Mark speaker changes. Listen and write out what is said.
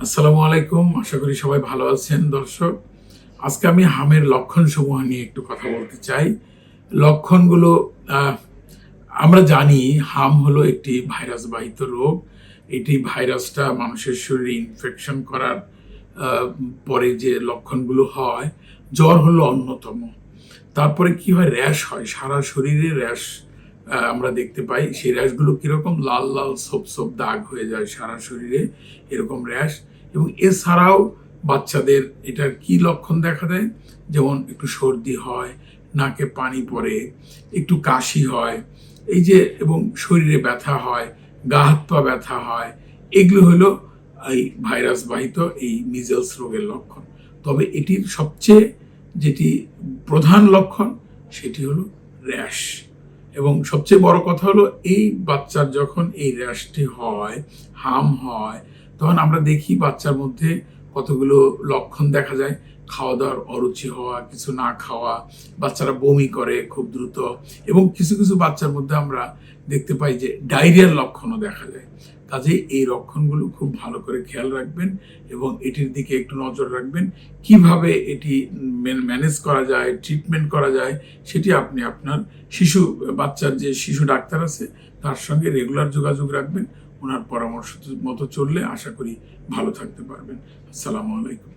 Speaker 1: আসসালামু আলাইকুম। আশা করি সবাই ভালো আছেন দর্শক। আজকে আমি হামের লক্ষণসমূহ নিয়ে একটু কথা বলতে চাই। লক্ষণগুলো আহ, আমরা জানি হাম হলো একটি ভাইরাসবাহিত রোগ। এটি ভাইরাসটা মানুষের শরীরে ইনফেকশন করার আহ, পরে যে লক্ষণগুলো হয়, জ্বর হলো অন্যতম। তারপরে কি হয়, র্যাশ হয়, সারা শরীরে র্যাশ আমরা দেখতে পাই। সেই র্যাশগুলো কিরকম, লাল লাল ছোপ ছোপ দাগ হয়ে যায় সারা শরীরে, এরকম র্যাশ। এবং এছাড়াও বাচ্চাদের এটার কি লক্ষণ দেখা দেয়, যেমন একটু সর্দি হয়, নাকে পানি পড়ে, একটু কাশি হয়, এই যে, এবং শরীরে ব্যথা হয়, গা হাত পা ব্যথা হয়। এগুলো হলো এই ভাইরাস বাহিত এই মিজেলস রোগের লক্ষণ। তবে এটির সবচেয়ে যেটি প্রধান লক্ষণ সেটি হলো র্যাশ। এবং সবচেয়ে বড় কথা হলো, এই বাচ্চার যখন এই র্যাশটি হয়, হাম হয়, তখন আমরা দেখি বাচ্চার মধ্যে কতগুলো লক্ষণ দেখা যায়। খাওয়া দাওয়ার অরুচি হওয়া, কিছু না খাওয়া, বাচ্চারা বমি করে খুব দ্রুত, এবং কিছু কিছু বাচ্চার মধ্যে আমরা দেখতে পাই যে ডায়রিয়ার লক্ষণও দেখা যায়। কাজে এই লক্ষণগুলো খুব ভালো করে খেয়াল রাখবেন এবং এটির দিকে একটু নজর রাখবেন। কিভাবে এটি ম্যানেজ করা যায়, ট্রিটমেন্ট করা যায়, সেটি আপনি আপনার বাচ্চার যে শিশু ডাক্তার আছে তার সঙ্গে রেগুলার যোগাযোগ রাখবেন। ওনার পরামর্শ মতো চললে আশা করি ভালো থাকতে পারবেন। আসসালামু আলাইকুম।